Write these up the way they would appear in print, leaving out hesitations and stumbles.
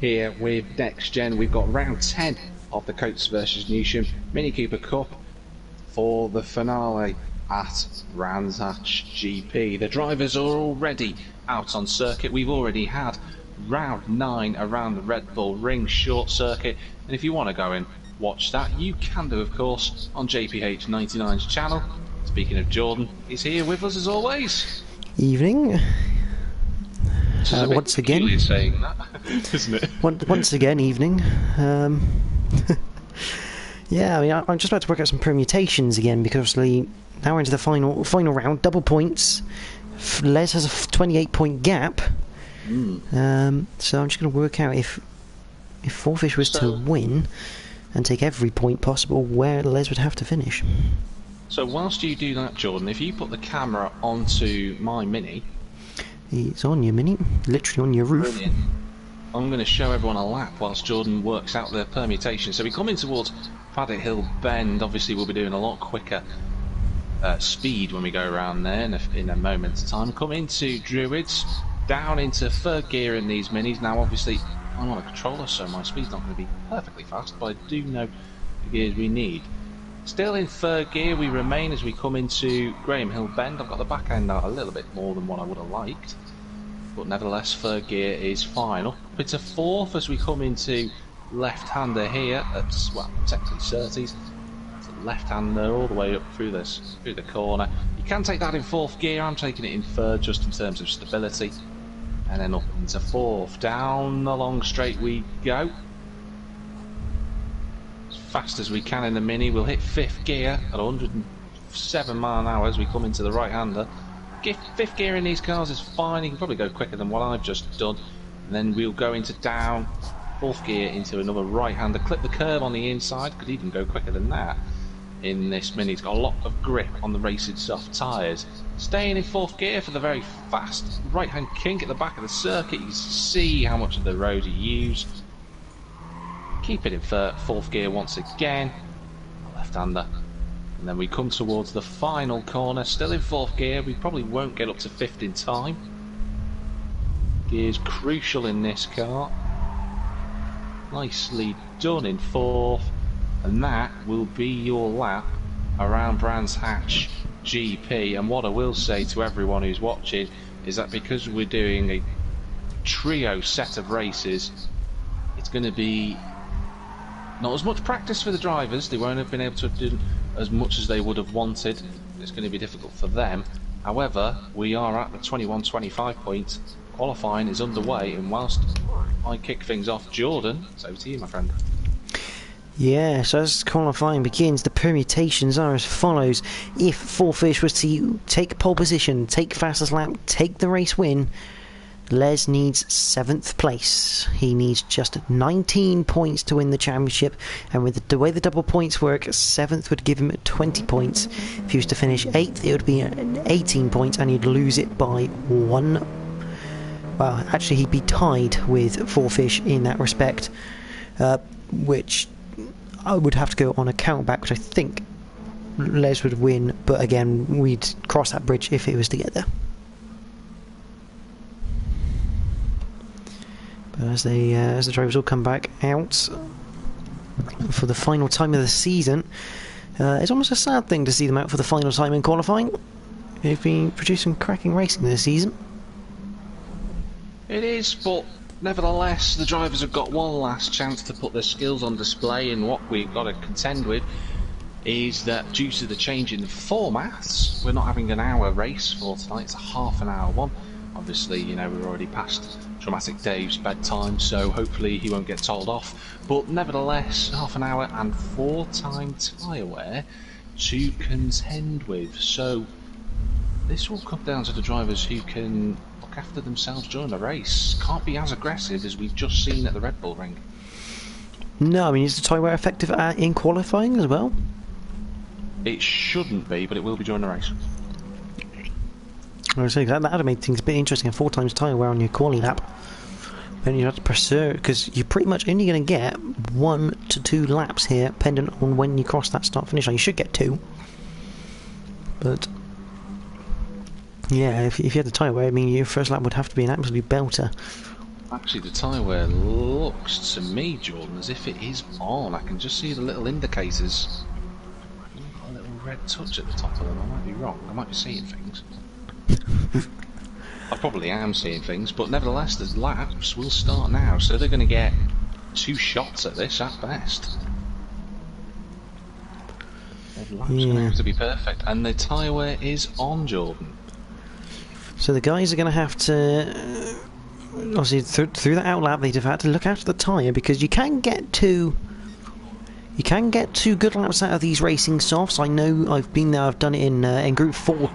here with NXTGEN. We've got round 10 of the Coates versus Newsham Mini Cooper Cup for the finale at Brands Hatch GP. The drivers are already out on circuit. We've already had round 9 around the Red Bull Ring short circuit, and if you want to go and watch that, you can do, of course, on JPH 99's channel. Speaking of, Jordan is here with us as always. Evening. Once again, saying that, isn't it? once again, evening. Yeah, I mean, I'm just about to work out some permutations again, because obviously now we're into the final round, double points. Les has a 28-point gap. So I'm just going to work out if Fourfish was to win and take every point possible, where Les would have to finish. So whilst you do that, Jordan, if you put the camera onto my Mini. It's on your Mini, literally on your roof. Brilliant. I'm going to show everyone a lap whilst Jordan works out the permutation. So we come in towards Paddock Hill Bend. Obviously we'll be doing a lot quicker speed when we go around there in a moment's time. Come into Druids, down into third gear in these Minis. Now obviously I'm on a controller, so my speed's not going to be perfectly fast, but I do know the gears we need. Still in third gear we remain as we come into Graham Hill Bend. I've got the back end out a little bit more than what I would have liked, but nevertheless third gear is fine. Up into fourth as we come into left-hander here at, well, technically Surtees. It's a left-hander all the way up through the corner. You can take that in fourth gear. I'm taking it in third just in terms of stability. And then up into fourth. Down the long straight we go. As fast as we can in the Mini. We'll hit fifth gear at 107 mile an hour as we come into the right-hander. Fifth gear in these cars is fine. You can probably go quicker than what I've just done. And then we'll go into down, fourth gear into another right-hander. Clip the curb on the inside. Could even go quicker than that in this Mini. It's got a lot of grip on the racing soft tyres. Staying in fourth gear for the very fast right-hand kink at the back of the circuit. You can see how much of the road you use. Keep it in fourth gear once again. Left-hander. And then we come towards the final corner, still in fourth gear. We probably won't get up to fifth in time. Gear's crucial in this car. Nicely done in fourth. And that will be your lap around Brands Hatch GP. And what I will say to everyone who's watching is that because we're doing a trio set of races, it's going to be not as much practice for the drivers. They won't have been able to do as much as they would have wanted. It's going to be difficult for them. However, we are at the 21-25 point. Qualifying is underway, and whilst I kick things off, Jordan, it's over to you, my friend. Yeah, so as qualifying begins, the permutations are as follows. If Fourfish was to take pole position, take fastest lap, take the race win, Les needs 7th place. He needs just 19 points to win the championship, and with the way the double points work, 7th would give him 20 points. If he was to finish 8th, it would be 18 points, and he'd lose it by 1. Well, actually he'd be tied with Fourfish in that respect, which I would have to go on a count back, which I think Les would win, but again, we'd cross that bridge if it was to get there. But as the drivers all come back out for the final time of the season, it's almost a sad thing to see them out for the final time in qualifying. They've been producing cracking racing this season. It is, but nevertheless, the drivers have got one last chance to put their skills on display, and what we've got to contend with is that due to the change in the formats, we're not having an hour race for tonight, it's a half an hour one. Obviously, you know, we're already past Dramatic Dave's bedtime, so hopefully he won't get told off. But nevertheless, half an hour and 4-time tyre wear to contend with. So this will come down to the drivers who can look after themselves during the race. Can't be as aggressive as we've just seen at the Red Bull Ring. No, I mean, is the tyre wear effective in qualifying as well? It shouldn't be, but it will be during the race. I was saying that would have made things a bit interesting. A 4 times tyre wear on your quali lap. Then you have to pursue, because you're pretty much only going to get 1 to 2 laps here, depending on when you cross that start finish line. You should get 2, but yeah, if you had the tyre wear, I mean, your first lap would have to be an absolute belter. Actually, the tyre wear looks to me, Jordan, as if it is on. I can just see the little indicators. Got a little red touch at the top of them. I might be wrong. I might be seeing things. I probably am seeing things, but nevertheless, the laps will start now, so they're going to get 2 shots at this at best. The lap's going to have to be perfect, and the tyre wear is on, Jordan. So the guys are going to have to, obviously through that outlap, they'd have had to look after the tyre, because you can get two good laps out of these racing softs. I know, I've been there, I've done it in Group 4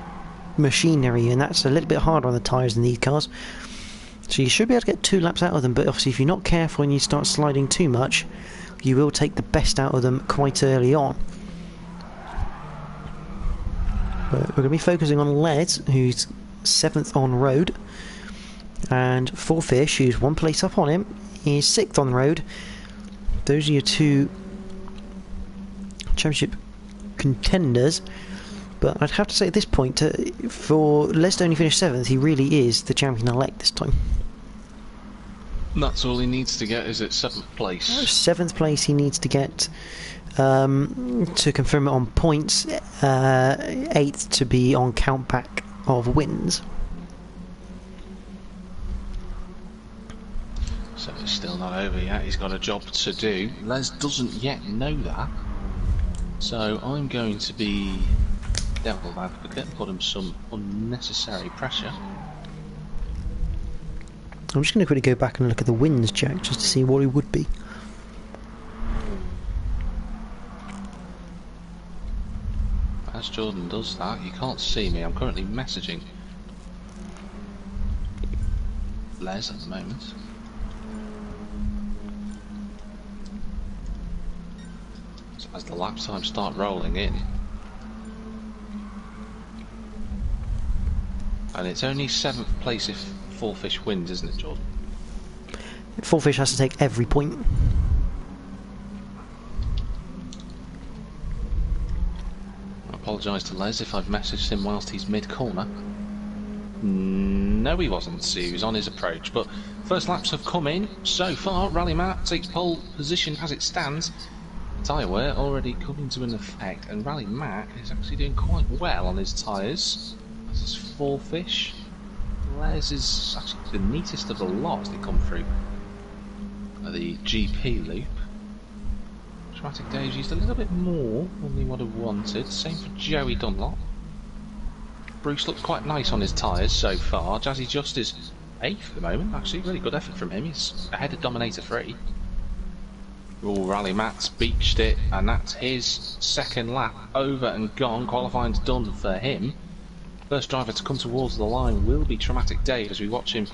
machinery, and that's a little bit harder on the tyres than these cars. So you should be able to get 2 laps out of them, but obviously if you're not careful and you start sliding too much, you will take the best out of them quite early on. But we're going to be focusing on Les, who's 7th on road, and Fourfish, who's 1 place up on him, is 6th on road. Those are your 2 championship contenders. But I'd have to say at this point, for Les to only finish 7th, he really is the champion-elect this time. That's all he needs to get, is at 7th place. 7th place he needs to get to confirm it on points, 8th to be on count back of wins. So it's still not over yet, he's got a job to do. Les doesn't yet know that. So I'm going to be devil's advocate and put him some unnecessary pressure. I'm just going to quickly go back and look at the wins, Jack, just to see what it would be. As Jordan does that, you can't see me, I'm currently messaging Les at the moment. So as the lap times start rolling in, and it's only 7th place if Fourfish wins, isn't it, Jordan? Fourfish has to take every point. I apologise to Les if I've messaged him whilst he's mid-corner. No, he wasn't. He was on his approach. But first laps have come in. So far, Rally Matt takes pole position as it stands. Tyre wear already coming to an effect, and Rally Matt is actually doing quite well on his tyres. This is Fourfish. Les is actually the neatest of the lot as they come through the GP loop. Dramatic Dave's used a little bit more than he would have wanted. Same for Joey Dunlop. Bruce looked quite nice on his tyres so far. Jazzy Just is 8th at the moment. Actually, really good effort from him. He's ahead of Dominator 3. Oh, Rally Matt's beached it, and that's his 2nd lap over and gone. Qualifying's done for him. First driver to come towards the line will be Dramatic Dave as we watch him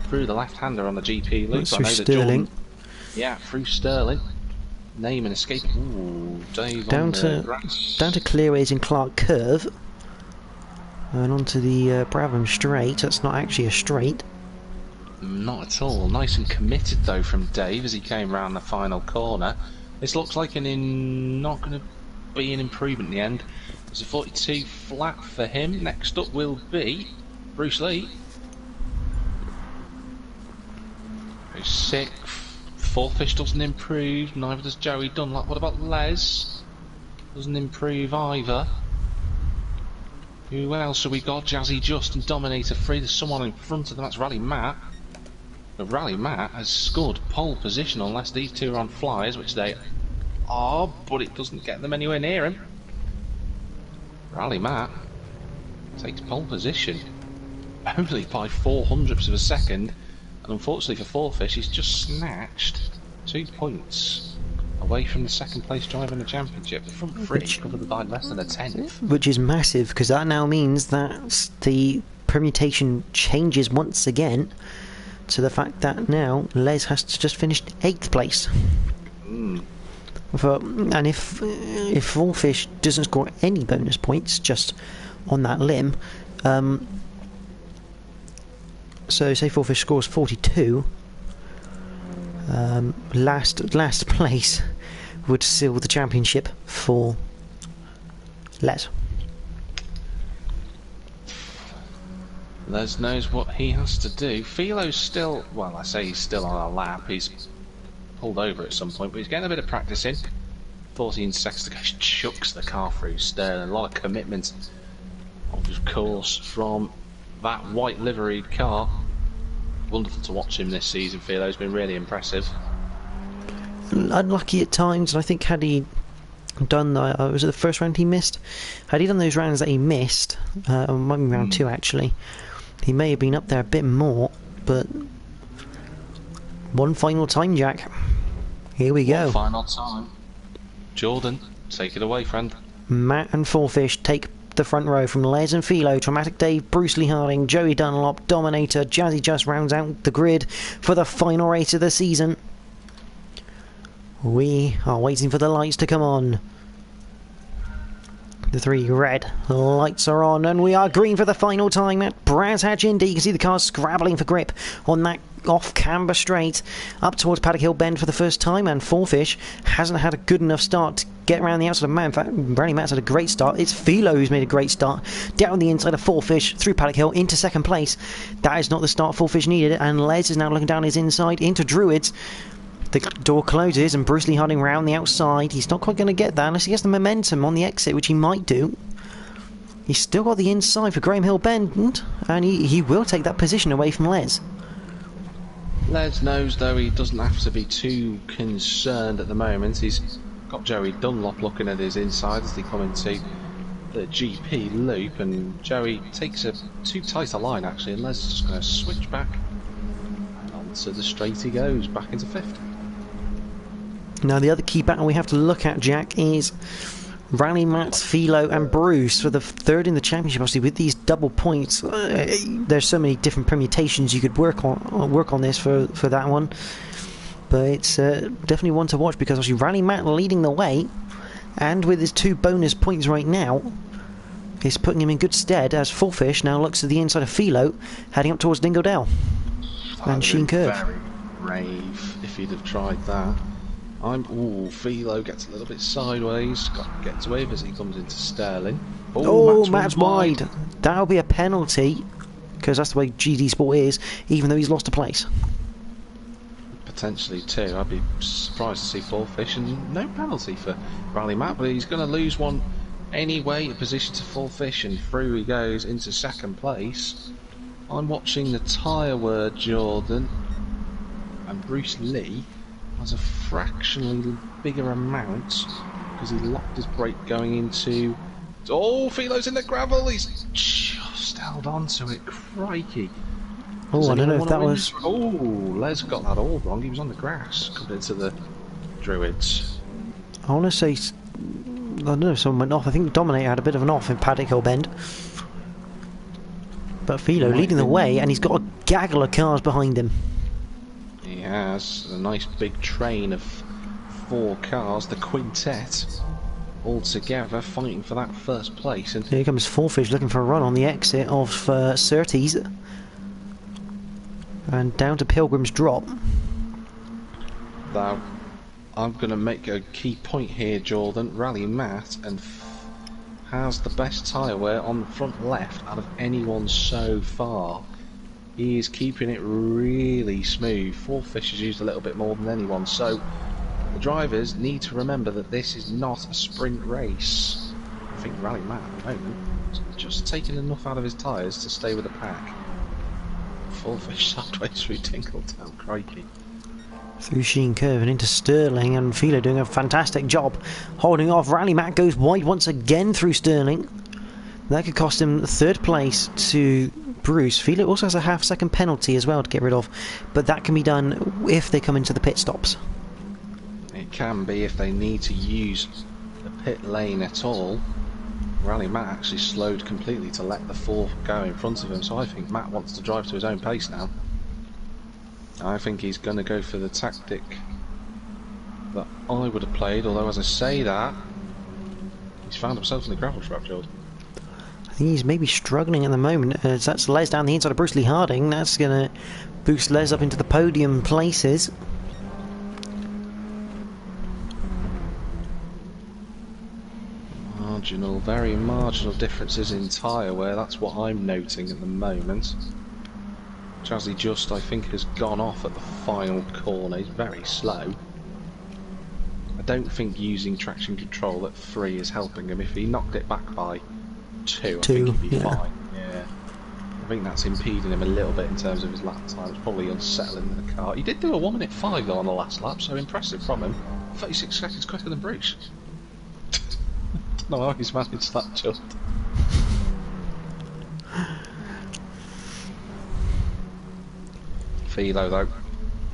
through the left-hander on the GP loop. Through Sterling. Yeah, through Sterling. Name and escape. Ooh, Dave down on to grass. Down to Clearways and Clark Curve, and onto the Bravham Straight. That's not actually a straight. Not at all. Nice and committed though from Dave as he came round the final corner. This looks like not going to be an improvement in the end. It's a 42 flat for him. Next up will be Bruce Lee. Who's 6th. Fourfish doesn't improve, neither does Joey Dunlop. What about Les? Doesn't improve either. Who else have we got? Jazzy Just and Dominator 3. There's someone in front of them, that's Rally Matt. But Rally Matt has scored pole position unless these two are on flyers, which they are, but it doesn't get them anywhere near him. Rally Matt takes pole position only by 400ths of a second. And unfortunately for Fourfish, he's just snatched 2 points away from the 2nd place driver in the championship. The front three covered by less than a 10th. Which is massive, because that now means that the permutation changes once again to the fact that now Les has to just finish 8th place. And if Fourfish doesn't score any bonus points just on that limb, so say Fourfish scores 42, last place would seal the championship for Les. Les knows what he has to do. Philo's still, well, I say he's still on a lap. He's pulled over at some point, but he's getting a bit of practice in. 14 seconds to go. He chucks the car through Sterling. A lot of commitment, of course, from that white liveried car. Wonderful to watch him this season. Philo's been really impressive. Unlucky at times, and I think had he done was it the first round he missed? Had he done those rounds that he missed, might be round 2 actually, he may have been up there a bit more. But one final time, Jack. Here we go. One final time. Jordan, take it away, friend. Matt and Fourfish take the front row from Les and Philo. Traumatic Dave, Bruce Lee Harding, Joey Dunlop, Dominator, Jazzy just rounds out the grid for the final race of the season. We are waiting for the lights to come on. The 3 red lights are on, and we are green for the final time at Brands Hatch Indy. You can see the cars scrabbling for grip on that off-camber straight up towards Paddock Hill Bend for the first time, and Fourfish hasn't had a good enough start to get around the outside of Matt. In fact, Brownie Matt's had a great start. It's Philo who's made a great start down the inside of Fourfish through Paddock Hill into second place. That is not the start Fourfish needed, and Les is now looking down his inside into Druids. The door closes and Bruce Lee Harding round the outside. He's not quite going to get that unless he gets the momentum on the exit, which he might do. He's still got the inside for Graham Hill Bend, and he will take that position away from Les. Les knows, though, he doesn't have to be too concerned at the moment. He's got Joey Dunlop looking at his inside as they come into the GP loop, and Joey takes a too tight a line actually, and Les is just going to switch back, and onto the straight he goes, back into 5th. Now the other key battle we have to look at, Jack, is Rally Matt, Philo and Bruce for the 3rd in the championship. Obviously with these double points, there's so many different permutations you could work on this for that one. But it's definitely one to watch, because obviously Rally Matt leading the way, and with his 2 bonus points right now, is putting him in good stead as Fourfish now looks to the inside of Philo, heading up towards Dingodale and Sheen Curve. Very brave if he'd have tried that. Philo gets a little bit sideways, gets away as he comes into Sterling. Matt's wide. That'll be a penalty, because that's the way GD Sport is, even though he's lost a place. Potentially 2. I'd be surprised to see Fourfish, and no penalty for Rally Matt, but he's going to lose one anyway. A position to Fourfish, and through he goes into 2nd place. I'm watching the tyre word, Jordan, and Bruce Lee has a fractionally bigger amount because he locked his brake going into... Philo's in the gravel, he's just held on to it, crikey. I don't know if that was... Les got that all wrong, he was on the grass coming into the Druids. I want to say... I don't know if someone went off. I think Dominator had a bit of an off in Paddock Hill Bend. But Philo leading the way, and he's got a gaggle of cars behind him. He has a nice big train of 4 cars, the quintet, all together fighting for that 1st place. And here comes Fourfish looking for a run on the exit of Surtees, and down to Pilgrim's Drop. Now, I'm going to make a key point here, Jordan. Rally Matt has the best tyre wear on the front left out of anyone so far. He is keeping it really smooth. Fourfish has used a little bit more than anyone, so the drivers need to remember that this is not a sprint race. I think Rally Matt at the moment is just taking enough out of his tyres to stay with the pack. Fourfish sideways through Tinkletown, crikey. Through Sheen Curve and into Sterling, and Philo doing a fantastic job holding off. Rally Matt goes wide once again through Sterling. That could cost him 3rd place to Bruce. Philo also has a half-second penalty as well to get rid of, but that can be done if they come into the pit stops. It can be if they need to use the pit lane at all. Rally Matt actually slowed completely to let the 4 go in front of him, so I think Matt wants to drive to his own pace now. I think he's going to go for the tactic that I would have played, although as I say that, he's found himself in the gravel trap, Jordan. I think he's maybe struggling at the moment, as that's Les down the inside of Bruce Lee Harding. That's going to boost Les up into the podium places. very marginal differences in tyre wear. That's what I'm noting at the moment. Jazzy Just, I think, has gone off at the final corner. He's very slow. I don't think using traction control at 3 is helping him. If he knocked it back by 2, I think he'd be fine. Yeah. I think that's impeding him a little bit in terms of his lap time. It's probably unsettling in the car. He did do a 1:05 though on the last lap, so impressive from him. 36 seconds quicker than Bruce. Don't know how he's managed that just. Philo though,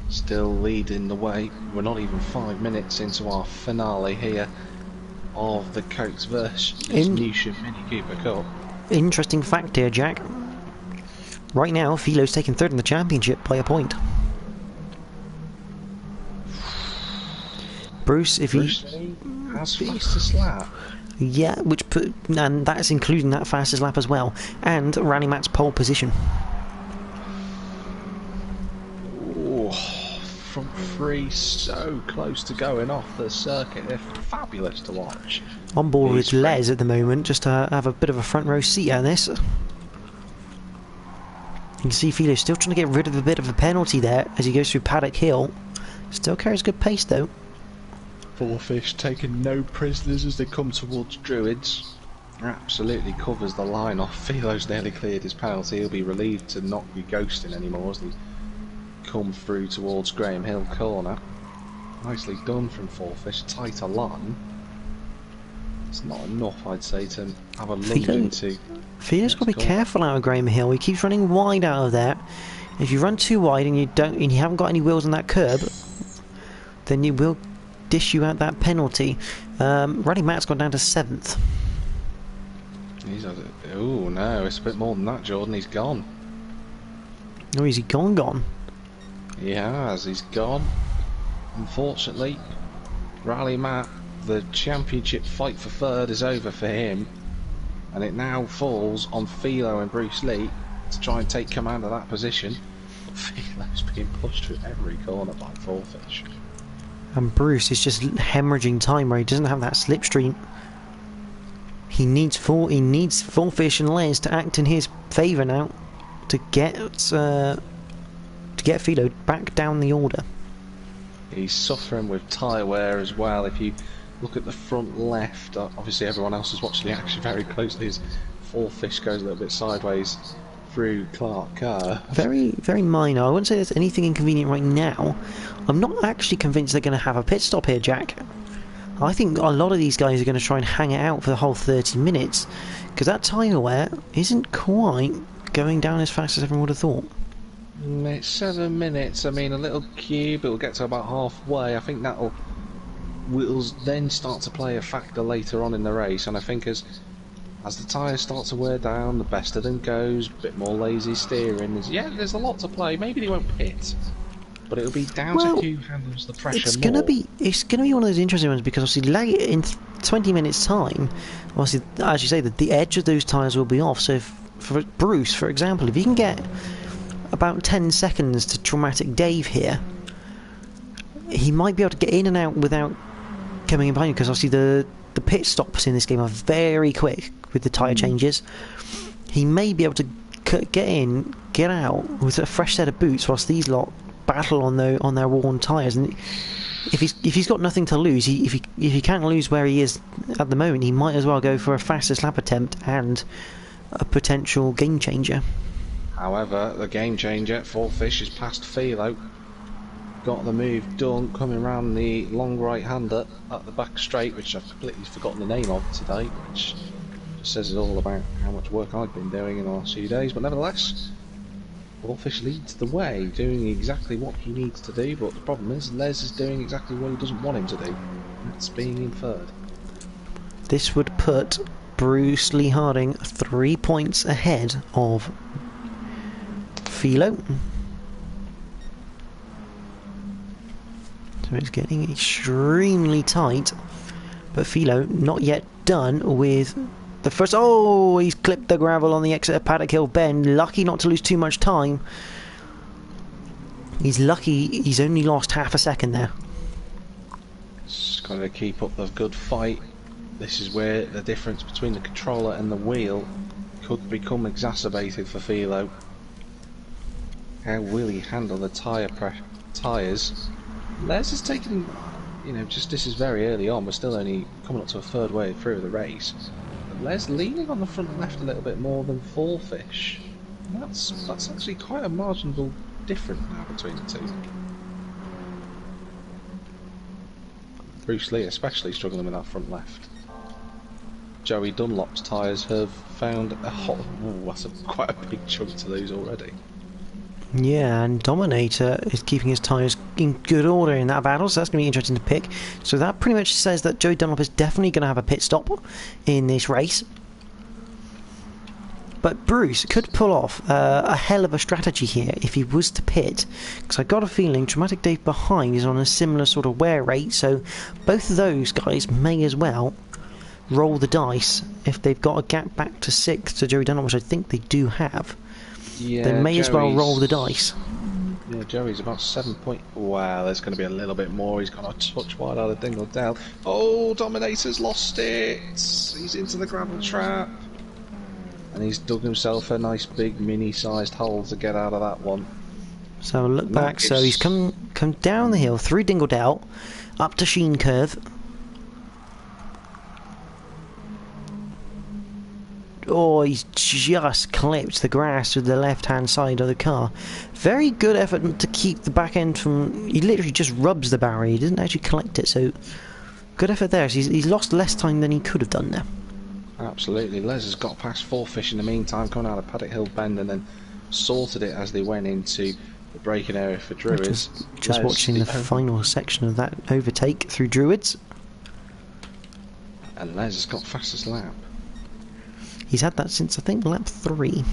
still leading the way. We're not even 5 minutes into our finale here of the Coates vs Newsham Mini Cooper Cup. Interesting fact here, Jack. Right now, Philo's taking 3rd in the championship by a point. Bruce, if Bruce has fastest lap. Yeah, and that's including that fastest lap as well, and Rally Matt's pole position. Ooh, front 3 so close to going off the circuit. They're fabulous to watch. On board with Les at the moment, just to have a bit of a front row seat on this. You can see Philo still trying to get rid of a bit of a penalty there as he goes through Paddock Hill. Still carries good pace though. Fourfish taking no prisoners as they come towards Druids. Absolutely covers the line off. Philo's nearly cleared his penalty. He'll be relieved to not be ghosting anymore as they come through towards Graham Hill corner. Nicely done from Fourfish. Tighter line. It's not enough, I'd say, to have a lunge into. Philo's got to be careful out of Graham Hill. He keeps running wide out of there. If you run too wide and you haven't got any wheels on that curb, then you will dish you out that penalty. Rally Matt's gone down to 7th. Oh no, it's a bit more than that, Jordan. He's gone. Oh, is he gone? He has, he's gone. Unfortunately, Rally Matt, the championship fight for 3rd is over for him, and it now falls on Philo and Bruce Lee to try and take command of that position. But Philo's being pushed through every corner by Fourfish. And Bruce is just hemorrhaging time where he doesn't have that slipstream. He needs Fourfish and Les to act in his favour now to get Philo back down the order. He's suffering with tyre wear as well. If you look at the front left, obviously everyone else is watching the action very closely as Fourfish goes a little bit sideways through Clark Kerr. Very, very minor. I wouldn't say there's anything inconvenient right now. I'm not actually convinced they're going to have a pit stop here, Jack. I think a lot of these guys are going to try and hang it out for the whole 30 minutes because that tyre wear isn't quite going down as fast as everyone would have thought. It's 7 minutes. I mean, a little cube, it'll get to about halfway. I think will then start to play a factor later on in the race, and I think as the tyres start to wear down, the best of them goes, a bit more lazy steering. There's a lot to play. Maybe they won't pit, but it'll be down to who handles the pressure it's gonna be one of those interesting ones because obviously in 20 minutes time, obviously as you say, the edge of those tyres will be off. So for Bruce, for example, if he can get about 10 seconds to Traumatic Dave here, he might be able to get in and out without coming in behind, because obviously the pit stops in this game are very quick with the tyre changes. He may be able to get in, get out with a fresh set of boots whilst these lot battle on their worn tyres. And if he's got nothing to lose, if he can't lose where he is at the moment, he might as well go for a fastest lap attempt and a potential game changer. However, the game changer, Fourfish, is past Philo. Got the move done, coming round the long right-hander at the back straight, which I've completely forgotten the name of today, which just says it all about how much work I've been doing in the last few days. But nevertheless, Fourfish leads the way, doing exactly what he needs to do, but the problem is Les is doing exactly what he doesn't want him to do. That's being in 3rd. This would put Bruce Lee Harding 3 points ahead of Philo. So it's getting extremely tight, but Philo not yet done with the first. Oh, he's clipped the gravel on the exit of Paddock Hill bend. Lucky not to lose too much time. He's lucky he's only lost half a second there. Just got to keep up the good fight this is where the difference between the controller and the wheel could become exacerbated for Philo. How will he handle the tyres? Les has taken, you know, just this is very early on. We're still only coming up to a third way through the race. But Les leaning on the front left a little bit more than Fourfish. That's actually quite a marginal difference now between the two. Bruce Lee especially struggling with that front left. Joey Dunlop's tyres have found a hot... Ooh, that's quite a big chunk to lose already. Yeah, and Dominator is keeping his tyres in good order in that battle, so that's going to be interesting to pick. So that pretty much says that Joey Dunlop is definitely going to have a pit stop in this race. But Bruce could pull off a hell of a strategy here if he was to pit, because I got a feeling Dramatic Dave behind is on a similar sort of wear rate, so both of those guys may as well roll the dice if they've got a gap back to 6th to Joey Dunlop, which I think they do have. Yeah, they may as well roll the dice. Yeah, Joey's about 7 point... Wow, there's going to be a little bit more. He's got a touch wide out of Dingle Dell. Oh, Dominator's lost it! He's into the gravel trap. And he's dug himself a nice big mini-sized hole to get out of that one. So look back, so he's come down the hill through Dingle Dell, up to Sheen Curve. Oh, he's just clipped the grass with the left-hand side of the car. Very good effort to keep the back end from... He literally just rubs the barrier, he doesn't actually collect it, so... Good effort there. So he's lost less time than he could have done there. Absolutely. Les has got past Fourfish in the meantime, coming out of Paddock Hill Bend, and then sorted it as they went into the braking area for Druids. Just watching the final section of that overtake through Druids. And Les has got fastest lap. He's had that since, I think, lap 3.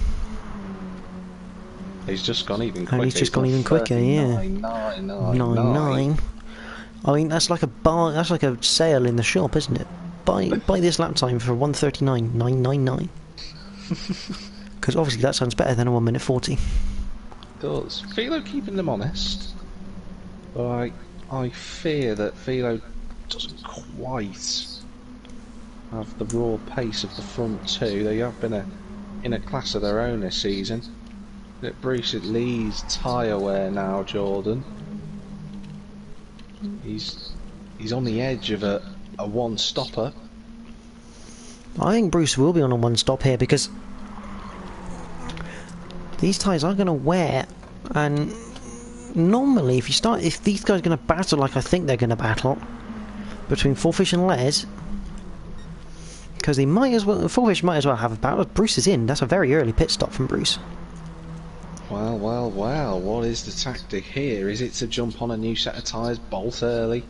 He's just gone even quicker. And he's just gone even quicker, yeah. 9.9. I mean, that's like a bar. That's like a sale in the shop, isn't it? Buy this lap time for 1:39.999. Because obviously that sounds better than a 1:40. It does. Philo keeping them honest, but I fear that Philo doesn't quite have the raw pace of the front two. They have been in a class of their own this season. That Bruce at Lee's tyre wear now, Jordan. He's on the edge of a one-stopper. I think Bruce will be on a one-stop here because these tyres are going to wear, and normally if these guys are going to battle like I think they're going to battle between Fourfish and Les, because they might as well, Fourfish might as well have a battle. Bruce is in. That's a very early pit stop from Bruce. Well, what is the tactic here? Is it to jump on a new set of tyres, bolt early?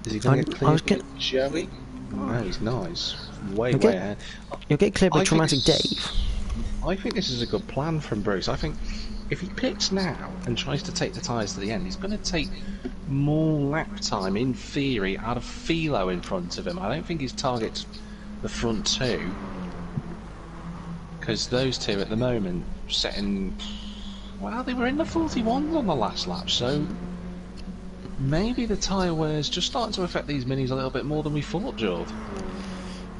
Is he going to get cleared with Joey? No, he's nice. Way ahead. You'll get cleared by Traumatic Dave. I think this is a good plan from Bruce. I think if he pits now and tries to take the tyres to the end, he's going to take more lap time, in theory, out of Philo in front of him. I don't think his target's the front two, because those two at the moment setting... Well, they were in the 41s on the last lap, so maybe the tyre wear's just starting to affect these minis a little bit more than we thought, George.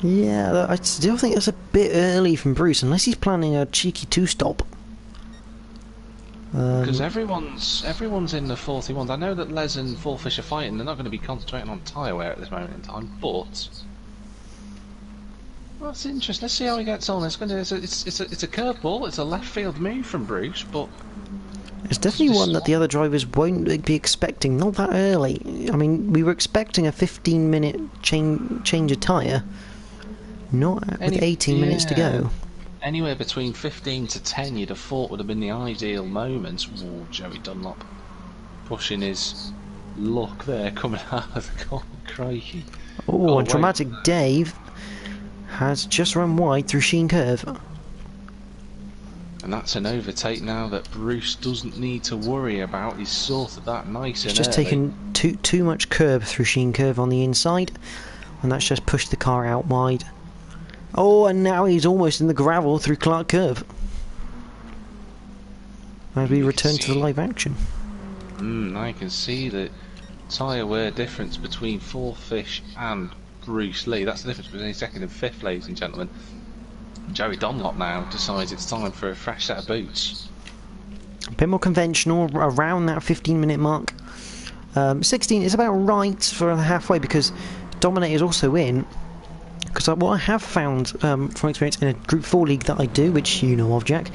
Yeah, I still think it's a bit early from Bruce, unless he's planning a cheeky two-stop. Because everyone's in the 41s. I know that Les and Fourfish are fighting. They're not going to be concentrating on tyre wear at this moment in time, but... Well, that's interesting. Let's see how he gets on. It's a curveball. It's a left field move from Bruce, but it's definitely one that the other drivers won't be expecting. Not that early. I mean, we were expecting a 15-minute change of tyre. Not with 18 minutes to go. Anywhere between 15 to 10, you'd have thought would have been the ideal moment. Ooh, Joey Dunlop pushing his luck there, coming out of the corner. Crikey. Oh, and Dramatic Dave has just run wide through Sheen Curve. And that's an overtake now that Bruce doesn't need to worry about. He's sorted that nice and He's just taken too much curb through Sheen Curve on the inside, and that's just pushed the car out wide. Oh, and now he's almost in the gravel through Clark Curve. As we return to the live action. I can see the tyre wear difference between Fourfish and Bruce Lee. That's the difference between second and fifth, ladies and gentlemen. Joey Dunlop now decides it's time for a fresh set of boots. A bit more conventional, around that 15-minute mark. 16 is about right for halfway because Dominator is also in. Because what I have found from experience in a Group 4 league that I do, which you know of, Jack,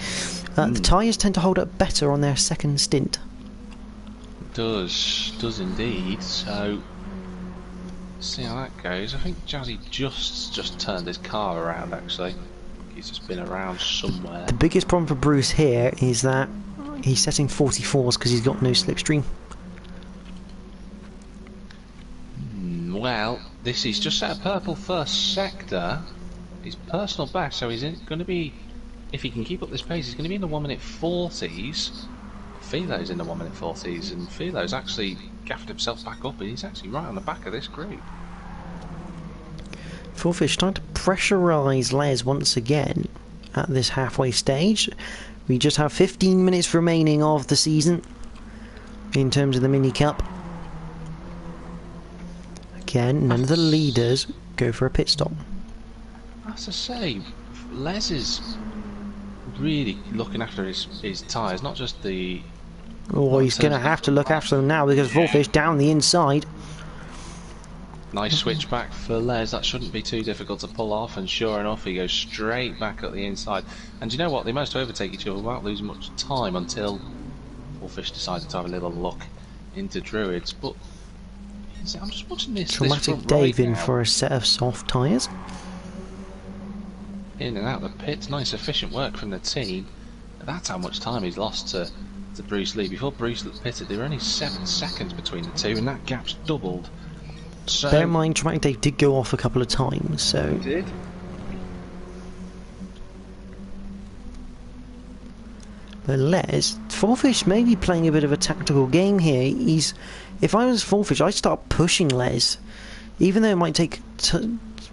the tyres tend to hold up better on their second stint. Does indeed. So, see how that goes. I think Jazzy just turned his car around. Actually, he's just been around somewhere. The biggest problem for Bruce here is that he's setting 44s because he's got no slipstream. Well, this is just set a purple first sector. His personal best, so he's going to be, if he can keep up this pace, he's going to be in the 1 minute 40s. Philo's in the 1 minute 40s, and Philo's actually gaffed himself back up, and he's actually right on the back of this group. Fullfish trying to pressurise Les once again at this halfway stage. We just have 15 minutes remaining of the season in terms of the mini cup. Again, none of the leaders go for a pit stop. As I say, Les is really looking after his tyres, not just the... Oh, he's going to have to look after them now because Fullfish down the inside. Nice switch back for Les, that shouldn't be too difficult to pull off, and sure enough he goes straight back up the inside. And you know what, they managed to overtake each other without losing much time until Fullfish decided to have a little look into Druids. But I'm just watching this Dramatic Dave in for a set of soft tyres. In and out the pits, nice efficient work from the team. That's how much time he's lost to Bruce Lee. Before Bruce pitted, there were only 7 seconds between the two, and that gap's doubled. So, bear in mind, Dramatic Dave did go off a couple of times, so... He did. But Les, Fullfish may be playing a bit of a tactical game here. If I was Fullfish, I'd start pushing Les. Even though it might take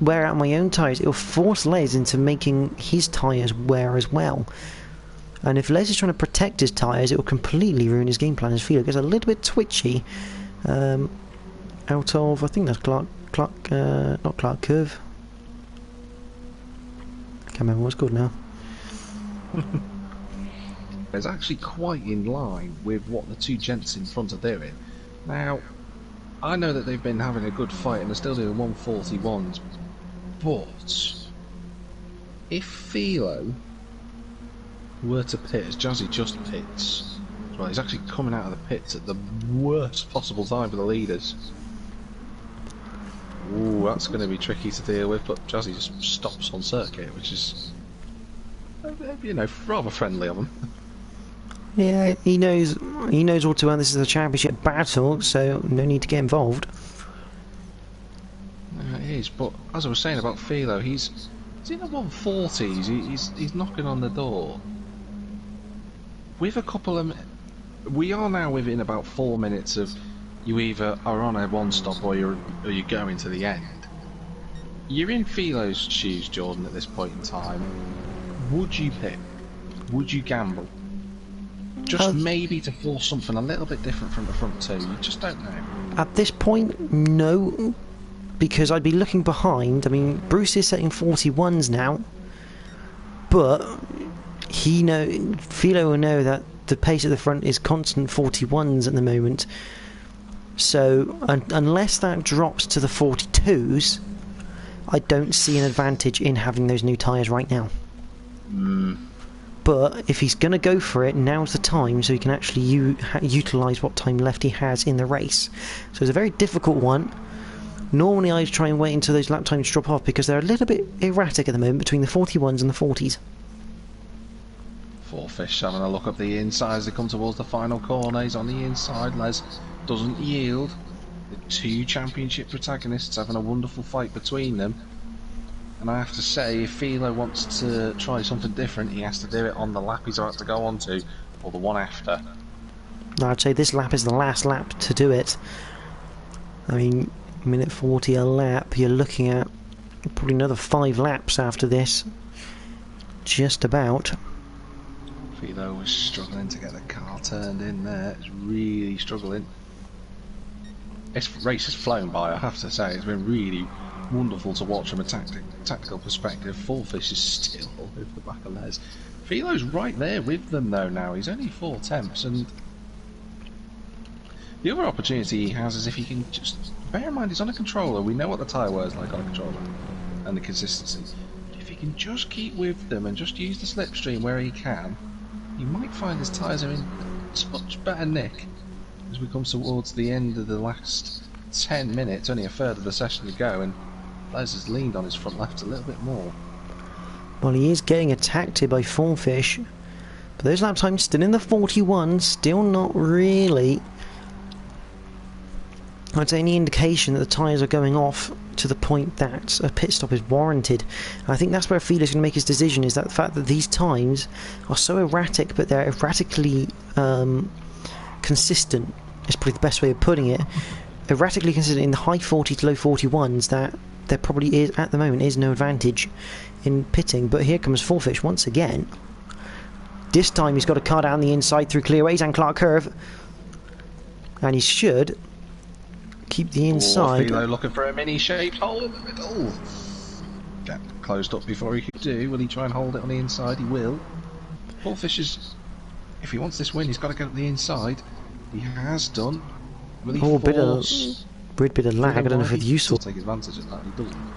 wear out my own tyres, it'll force Les into making his tyres wear as well. And if Les is trying to protect his tyres, it will completely ruin his game plan. His Philo gets a little bit twitchy. Out of, I think that's not Clark Curve. Can't remember what it's called now. It's actually quite in line with what the two gents in front are doing. Now, I know that they've been having a good fight and they're still doing 141s, but if Philo were to pit as Jazzy just pits, well, he's actually coming out of the pits at the worst possible time for the leaders. Ooh, that's going to be tricky to deal with, but Jazzy just stops on circuit, which is, you know, rather friendly of him. Yeah, he knows all too well this is a championship battle, so no need to get involved. It is, but as I was saying about Philo, he's in the 140s, he's knocking on the door. With a couple of... We are now within about 4 minutes of you either are on a one-stop or you're going to the end. You're in Philo's shoes, Jordan, at this point in time. Would you pick? Would you gamble? Just maybe to force something a little bit different from the front two. You just don't know. At this point, no, because I'd be looking behind. I mean, Bruce is setting 41s now, but Philo will know that the pace at the front is constant 41s at the moment. So unless that drops to the 42s, I don't see an advantage in having those new tyres right now. But if he's going to go for it, now's the time so he can actually utilise what time left he has in the race. So it's a very difficult one. Normally I'd try and wait until those lap times drop off because they're a little bit erratic at the moment between the 41s and the 40s. Fullfish having a look up the inside as they come towards the final corner. He's on the inside. Les doesn't yield. The two championship protagonists having a wonderful fight between them. And I have to say, if Philo wants to try something different, he has to do it on the lap he's about to go on to, or the one after. I'd say this lap is the last lap to do it. I mean, minute 40 a lap, you're looking at probably another 5 laps after this. Just about. Philo was struggling to get the car turned in there. It's really struggling. This race has flown by, I have to say. It's been really, wonderful to watch from a tactical perspective. Fourfish is still all over the back of Les. Philo's right there with them though now. He's only 4 tenths, and the other opportunity he has is if he can just bear in mind he's on a controller. We know what the tyre wear is like on a controller and the consistency. If he can just keep with them and just use the slipstream where he can, you might find his tyres are in such better nick as we come towards the end of the last 10 minutes, only a third of the session to go, and Les has leaned on his front left a little bit more. Well, he is getting attacked here by Fourfish, but those lap times still in the 41s, still not really, I'd say, any indication that the tyres are going off to the point that a pit stop is warranted. And I think that's where Filo's going to make his decision, is that the fact that these times are so erratic, but they're erratically consistent, is probably the best way of putting it. Erratically consistent in the high 40 to low 41s, that there probably is, at the moment, is no advantage in pitting. But here comes Fourfish once again. This time he's got a car down the inside through clearways and Clark Curve, and he should keep the inside. Philo looking for a mini-shaped hole in the middle. Gap closed up before he could do. Will he try and hold it on the inside? He will. Fourfish is, if he wants this win, he's got to get up the inside. He has done. Will he force? Bit of lag. I don't know if it's useful. Take advantage of that. He doesn't.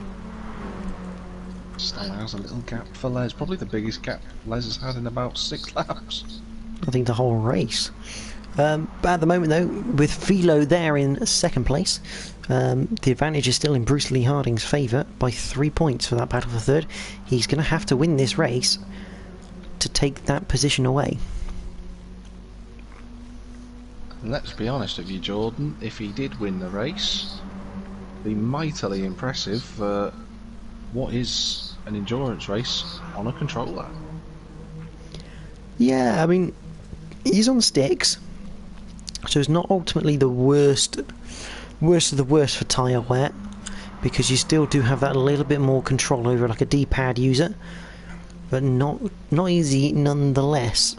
Just allows a little gap for Les. Probably the biggest gap Les has had in about 6 laps. I think the whole race. But at the moment, though, with Philo there in second place, the advantage is still in Bruce Lee Harding's favour by 3 points for that battle for third. He's going to have to win this race to take that position away. And let's be honest with you, Jordan, if he did win the race, it'd be mightily impressive for what is an endurance race on a controller. Yeah, I mean, he's on sticks, so it's not ultimately the worst of the worst for tyre wear, because you still do have that little bit more control over like a D-pad user, but not easy nonetheless.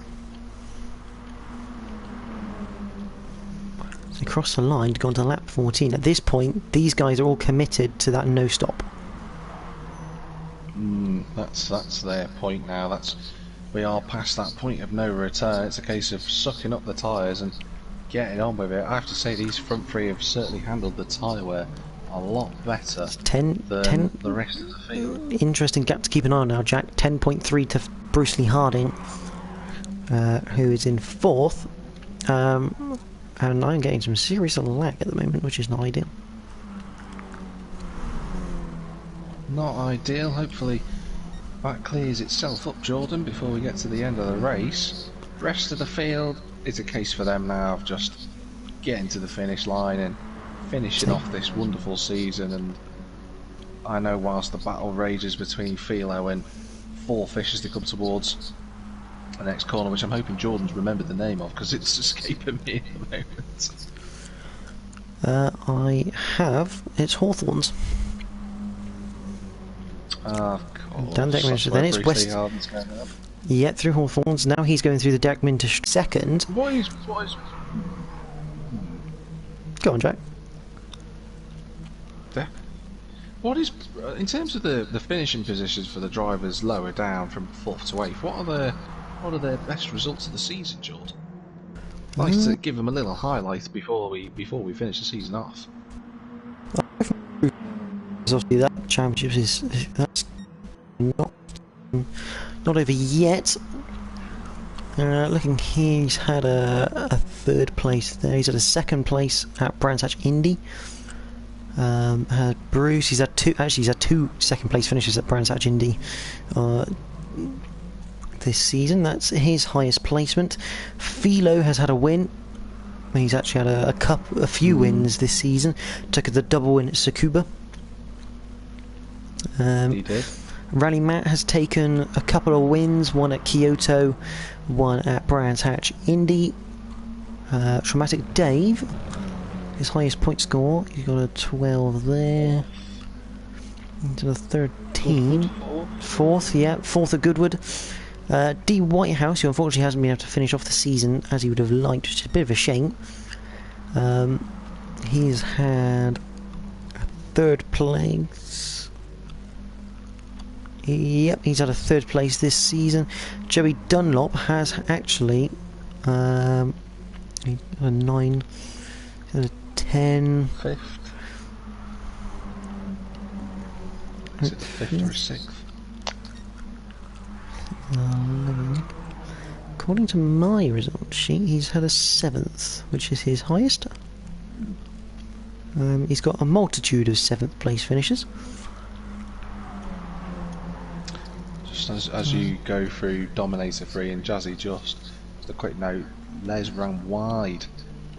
So across the line to go on to lap 14. At this point, these guys are all committed to that no stop. That's their point now. We are past that point of no return. It's a case of sucking up the tyres and getting on with it. I have to say these front three have certainly handled the tyre wear a lot better than the rest of the field. Interesting gap to keep an eye on now, Jack. 10.3 to Bruce Lee Harding, who is in fourth. And I'm getting some serious lag at the moment, which is not ideal. Not ideal. Hopefully that clears itself up, Jordan, before we get to the end of the race. Rest of the field, it's a case for them now of just getting to the finish line and finishing off this wonderful season. And I know whilst the battle rages between Philo and Fourfish as they come towards the next corner, which I'm hoping Jordan's remembered the name of because it's escaping me at the moment. I have. It's Hawthorns. Of course. Dan Deckman, then it's West. Yeah, through Hawthorns. Now he's going through the Deckman to second. What is... Go on, Jack. What is, in terms of the finishing positions for the drivers lower down from 4th to 8th, what are their best results of the season, Jordan? I'd like to give them a little highlight before we finish the season off. Obviously that championship that's not over yet. Looking here, he's had a third place there. He's had a second place at Brands Hatch Indy. Bruce, he's had two second place finishes at Brands Hatch Indy this season. That's his highest placement. Philo has had a win. He's actually had a few wins this season. Took the double win at Tsukuba. He did. Rally Matt has taken a couple of wins, one at Kyoto, one at Brands Hatch Indy. Traumatic Dave, his highest point score, he's got a 12 there. Into the 13. Fourth at Goodwood. D. Whitehouse, who unfortunately hasn't been able to finish off the season as he would have liked, which is a bit of a shame. He's had a third place. Yep, he's had a 3rd place this season. Joey Dunlop has actually he had a 9, he had a 10. 5th. Is it the 5th or 6th? According to my result sheet, he's had a 7th, which is his highest. He's got a multitude of 7th place finishes. Just as you go through Dominator 3 and Jazzy, just a quick note, Les ran wide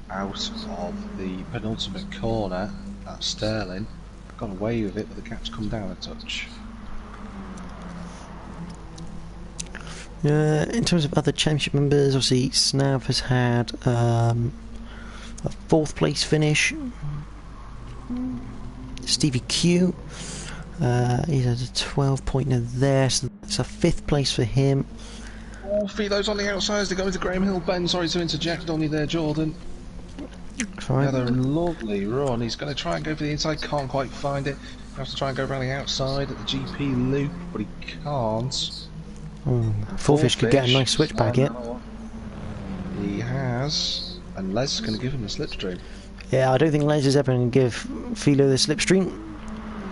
out of the penultimate corner at Sterling, got away with it, but the gap's come down a touch. In terms of other championship members, obviously Snav has had a 4th place finish. Stevie Q, he's had a 12-pointer there, so it's a 5th place for him. Oh, Philo's on the outside as they go into Graham Hill Bend. Sorry to interject on you there, Jordan. Right. He had a lovely run. He's going to try and go for the inside, can't quite find it. He has to try and go around the outside at the GP loop, but he can't. Fourfish could get a nice switchback here. He has, and Les is going to give him a slipstream. Yeah, I don't think Les is ever going to give Philo the slipstream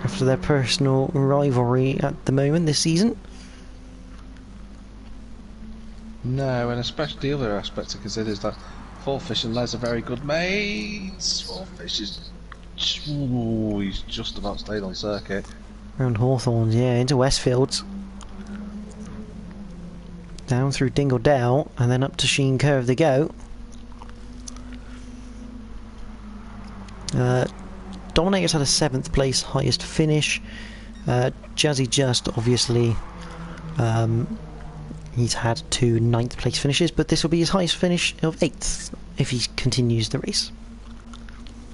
after their personal rivalry at the moment this season. No, and especially the other aspect to consider is that Fourfish and Les are very good mates. Fourfish is... Ooh, he's just about stayed on circuit. Round Hawthorns, yeah, into Westfields. Down through Dingle Dell, and then up to Sheen Curve they go. Dominator's had a 7th place highest finish. Jazzy Just, obviously, he's had 2 9th place finishes, but this will be his highest finish of 8th if he continues the race.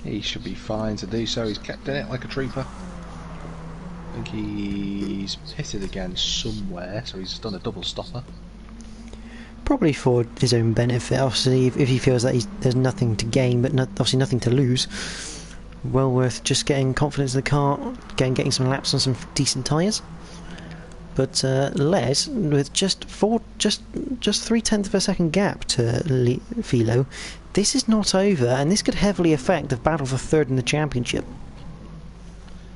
He should be fine to do so. He's kept in it like a trooper. I think he's pitted again somewhere, so he's done a double stopper. Probably for his own benefit, obviously, if he feels that there's nothing to gain, but obviously nothing to lose. Well worth just getting confidence in the car, getting some laps on some decent tyres. But Les, with just 3/10 of a second gap to Philo, this is not over, and this could heavily affect the battle for 3rd in the championship.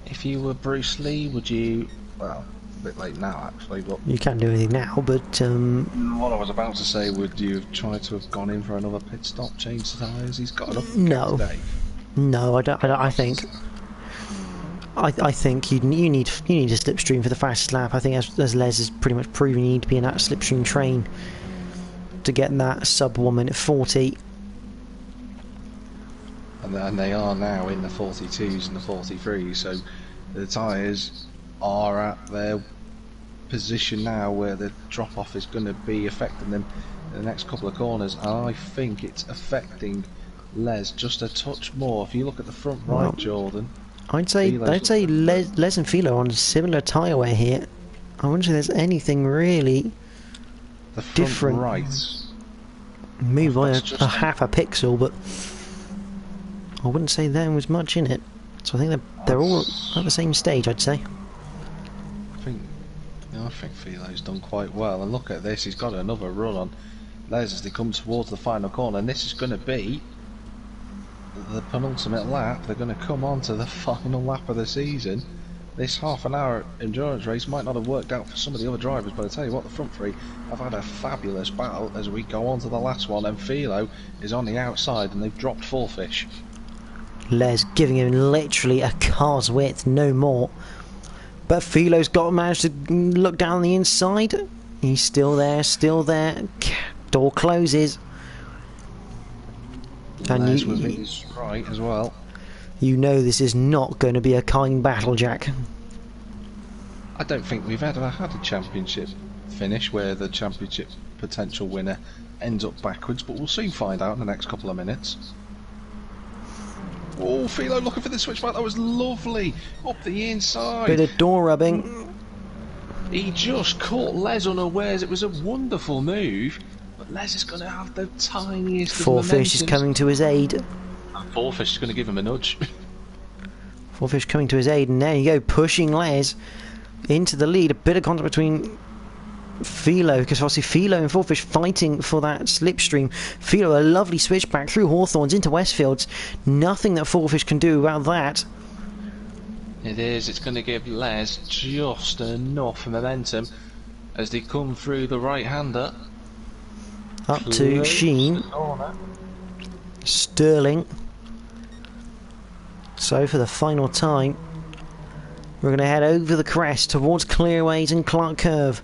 If you were Bruce Lee, would you... Well, a bit late now actually, but... You can't do anything now, but... What I was about to say, would you have tried to have gone in for another pit stop, change the tyres? He's got enough today. No, I don't. I think you need a slipstream for the fastest lap. I think as Les has pretty much proven, you need to be in that slipstream train to get that sub 1 minute 40. And they are now in the 42s and the 43s, so the tyres are at their position now where the drop off is going to be affecting them in the next couple of corners. And I think it's affecting Les just a touch more. If you look at the front right, Jordan, I'd say Les and Philo are on a similar tyre wear here. I wouldn't say there's anything really the front different. Right. Move by a half a pixel, but I wouldn't say there was much in it. So I think they're all at the same stage, I'd say. I think Philo's done quite well. And look at this, he's got another run on Les as they come towards the final corner, and this is going to be the penultimate lap. They're going to come on to the final lap of the season. This half an hour endurance race might not have worked out for some of the other drivers, but I tell you what, the front three have had a fabulous battle as we go on to the last one, and Philo is on the outside and they've dropped Fourfish. Les giving him literally a car's width, no more. But Philo's managed to look down the inside. He's still there, Door closes. And Les was in his right as well. You know this is not going to be a kind battle, Jack. I don't think we've ever had a championship finish where the championship potential winner ends up backwards, but we'll soon find out in the next couple of minutes. Oh, Philo looking for the switchback, that was lovely! Up the inside! Bit of door rubbing. He just caught Les unawares, it was a wonderful move, but Les is going to have the tiniest of Fourfish is coming to his aid. Fourfish is going to give him a nudge. Fourfish coming to his aid, and there you go, pushing Les. into the lead. A bit of contact between Philo, because obviously Philo and Fourfish fighting for that slipstream. Philo, a lovely switchback through Hawthorns into Westfields. Nothing that Fourfish can do about that. It is. It's going to give Les just enough momentum as they come through the right-hander. Up to Sheen. Sterling. So for the final time, we're going to head over the crest towards Clearways and Clark Curve.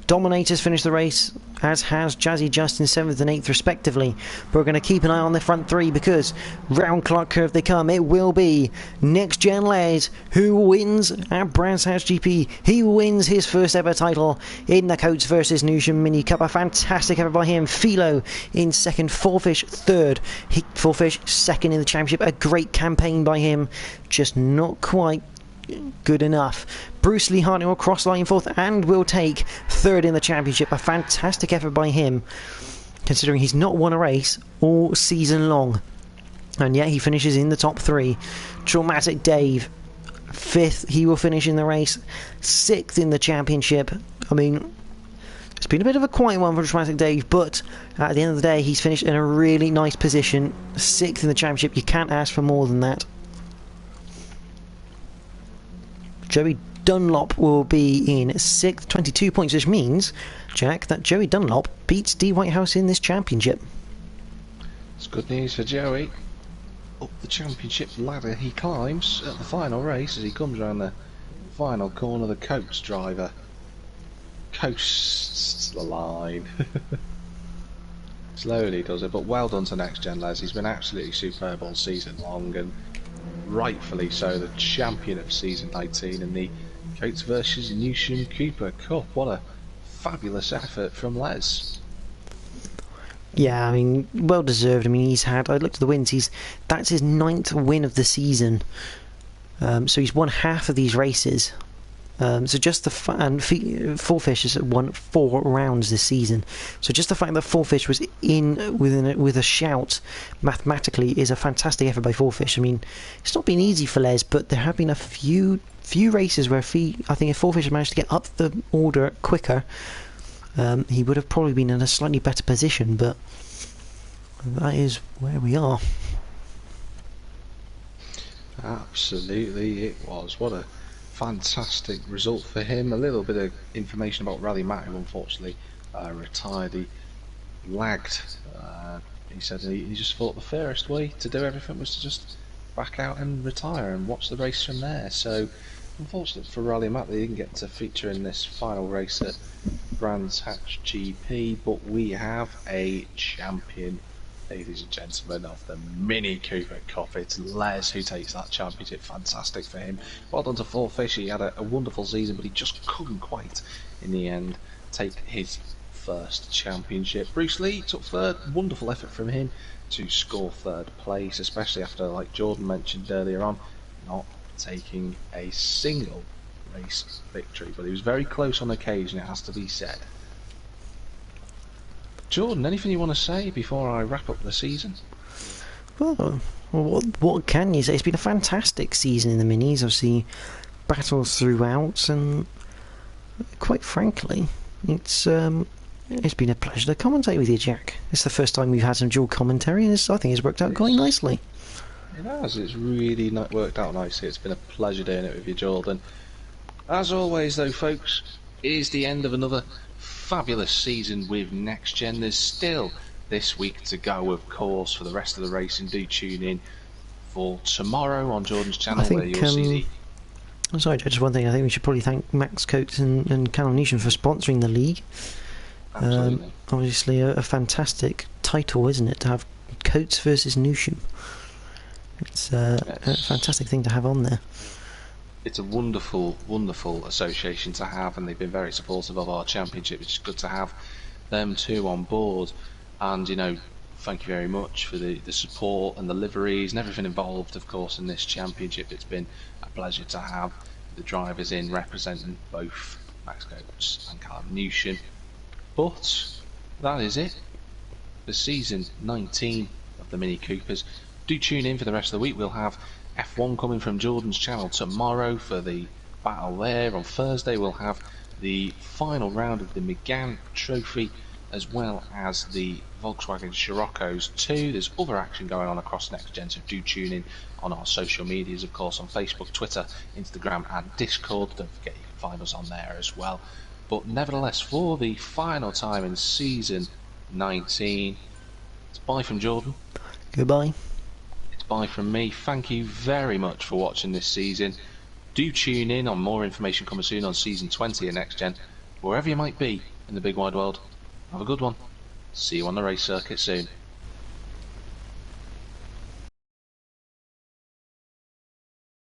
Dominators finish the race, as has Jazzy Just in 7th and 8th respectively. But we're going to keep an eye on the front three, because round Clark Curve they come. It will be Next Gen Les who wins at Brands Hatch GP. He wins his first ever title in the Coates versus Newsham Mini Cup. A fantastic effort by him. Philo in 2nd, Fourfish 3rd, Fourfish 2nd in the championship. A great campaign by him, just not quite good enough. Bruce Lee Hartnell will cross line 4th and will take 3rd in the championship. A fantastic effort by him, considering he's not won a race all season long, and yet he finishes in the top 3. Traumatic Dave 5th, he will finish in the race, 6th in the championship. I mean, it's been a bit of a quiet one for Traumatic Dave, but at the end of the day he's finished in a really nice position, 6th in the championship. You can't ask for more than that. Joey Dunlop will be in 6th, 22 points, which means, Jack, that Joey Dunlop beats D. Whitehouse in this championship. It's good news for Joey. Up the championship ladder he climbs at the final race as he comes around the final corner. The Coates driver coasts the line. Slowly does it, but well done to Next Gen Les. He's been absolutely superb all season long, and rightfully so, the champion of season 19 in the Coates versus Newsham Cooper Cup. What a fabulous effort from Les. Yeah, I mean, well deserved. I mean, I looked at the wins, that's his 9th win of the season. So he's won half of these races. So just the and Fourfish has won 4 rounds this season. So just the fact that Fourfish was in with a shout mathematically is a fantastic effort by Fourfish. I mean, it's not been easy for Les, but there have been a few races where I think if Fourfish had managed to get up the order quicker, he would have probably been in a slightly better position. But that is where we are. Absolutely, it was. What a fantastic result for him. A little bit of information about Rally Matt, who unfortunately retired. He lagged. He said he just thought the fairest way to do everything was to just back out and retire and watch the race from there. So unfortunate for Rally Matt, they didn't get to feature in this final race at Brands Hatch GP, but we have a champion, ladies and gentlemen, of the Mini Cooper Cup. It's Les who takes that championship. Fantastic for him. Well done to Fourfish. He had a wonderful season, but he just couldn't quite, in the end, take his first championship. Bruce Lee took 3rd. Wonderful effort from him to score 3rd place, especially after, like Jordan mentioned earlier on, not taking a single race victory. But he was very close on occasion, it has to be said. Jordan, anything you want to say before I wrap up the season? Well, what can you say? It's been a fantastic season in the minis. Obviously, battles throughout, and quite frankly, it's been a pleasure to commentate with you, Jack. It's the first time we've had some dual commentary, and I think it's worked out quite nicely. It has. It's really worked out nicely. It's been a pleasure doing it with you, Jordan. As always, though, folks, it is the end of another fabulous season with Next Gen. There's still this week to go, of course, for the rest of the racing. Do tune in for tomorrow on Jordan's channel, where you'll see the... I'm sorry, just one thing. I think we should probably thank Max Coates and Callum Newsham for sponsoring the league. Absolutely. Obviously a fantastic title, isn't it, to have Coates versus Newsham. It's a fantastic thing to have on there. It's a wonderful, wonderful association to have, and they've been very supportive of our championship. It's good to have them two on board, and, you know, thank you very much for the support and the liveries and everything involved, of course, in this championship. It's been a pleasure to have the drivers in representing both Max Coates and Callum Newsham. But that is it for season 19 of the Mini Coopers. Do tune in for the rest of the week. We'll have F1 coming from Jordan's channel tomorrow for the battle there. On Thursday we'll have the final round of the McGann Trophy, as well as the Volkswagen Scirocco's 2. There's other action going on across Next Gen, so do tune in on our social medias, of course, on Facebook, Twitter, Instagram and Discord. Don't forget you can find us on there as well. But nevertheless, for the final time in season 19, it's bye from Jordan. Goodbye. It's bye from me. Thank you very much for watching this season. Do tune in on more information coming soon on season 20 of Next Gen. Wherever you might be in the big wide world, have a good one. See you on the race circuit soon.